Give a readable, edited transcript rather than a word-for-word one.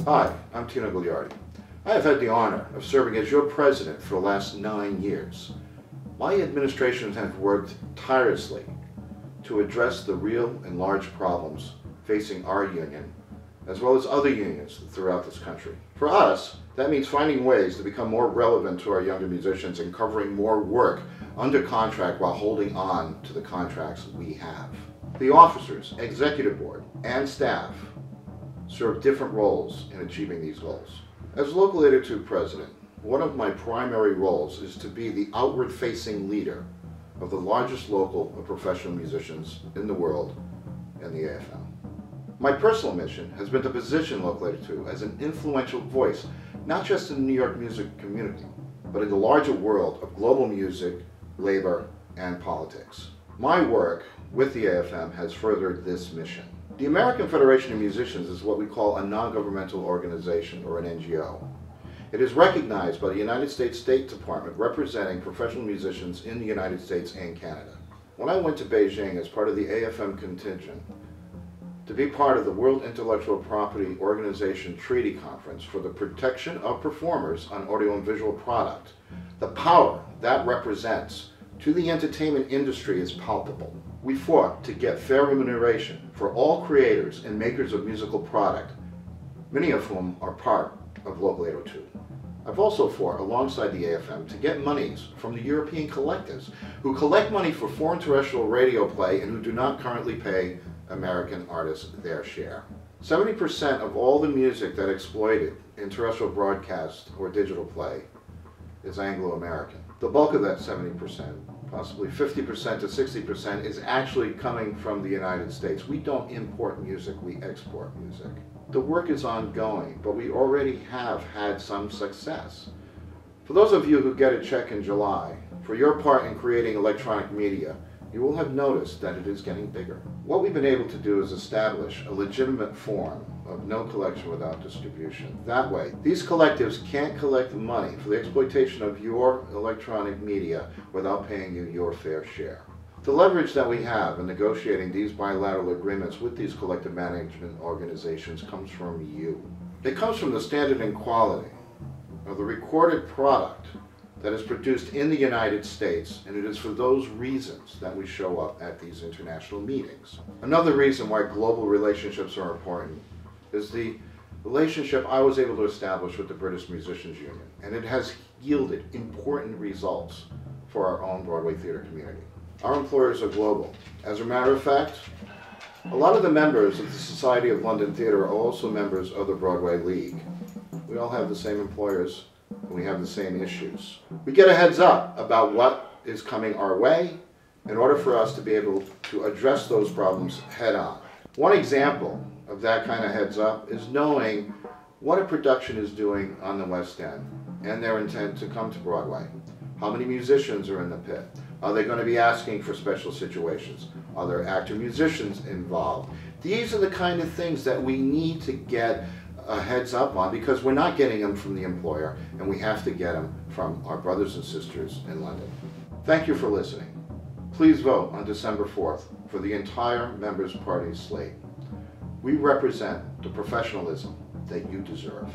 Hi, I'm Tino Gagliardi. I have had the honor of serving as your president for the last 9 years. My administration has worked tirelessly to address the real and large problems facing our union, as well as other unions throughout this country. For us, that means finding ways to become more relevant to our younger musicians and covering more work under contract while holding on to the contracts we have. The officers, executive board, and staff serve different roles in achieving these goals. As Local 802 president, one of my primary roles is to be the outward-facing leader of the largest local of professional musicians in the world and the AFM. My personal mission has been to position Local 802 as an influential voice, not just in the New York music community, but in the larger world of global music, labor, and politics. My work with the AFM has furthered this mission. The American Federation of Musicians is what we call a non-governmental organization, or an NGO. It is recognized by the United States State Department representing professional musicians in the United States and Canada. When I went to Beijing as part of the AFM contingent to be part of the World Intellectual Property Organization Treaty Conference for the protection of performers on audio and visual product, the power that represents to the entertainment industry is palpable. We fought to get fair remuneration for all creators and makers of musical product, many of whom are part of Local 802. I've also fought alongside the AFM to get monies from the European collectives who collect money for foreign terrestrial radio play and who do not currently pay American artists their share. 70% of all the music that exploited in terrestrial broadcast or digital play is Anglo-American. The bulk of that 70%, possibly 50% to 60%, is actually coming from the United States. We don't import music, we export music. The work is ongoing, but we already have had some success. For those of you who get a check in July, for your part in creating electronic media, you will have noticed that it is getting bigger. What we've been able to do is establish a legitimate form of no collection without distribution. That way, these collectives can't collect money for the exploitation of your electronic media without paying you your fair share. The leverage that we have in negotiating these bilateral agreements with these collective management organizations comes from you. It comes from the standard and quality of the recorded product that is produced in the United States, and it is for those reasons that we show up at these international meetings. Another reason why global relationships are important is the relationship I was able to establish with the British Musicians Union, and it has yielded important results for our own Broadway theater community. Our employers are global. As a matter of fact, a lot of the members of the Society of London Theatre are also members of the Broadway League. We all have the same employers, and we have the same issues. We get a heads up about what is coming our way in order for us to be able to address those problems head on. One example of that kind of heads up is knowing what a production is doing on the West End and their intent to come to Broadway. How many musicians are in the pit? Are they going to be asking for special situations? Are there actor-musicians involved? These are the kind of things that we need to get a heads up on, because we're not getting them from the employer, and we have to get them from our brothers and sisters in London. Thank you for listening. Please vote on December 4th for the entire Members' Party slate. We represent the professionalism that you deserve.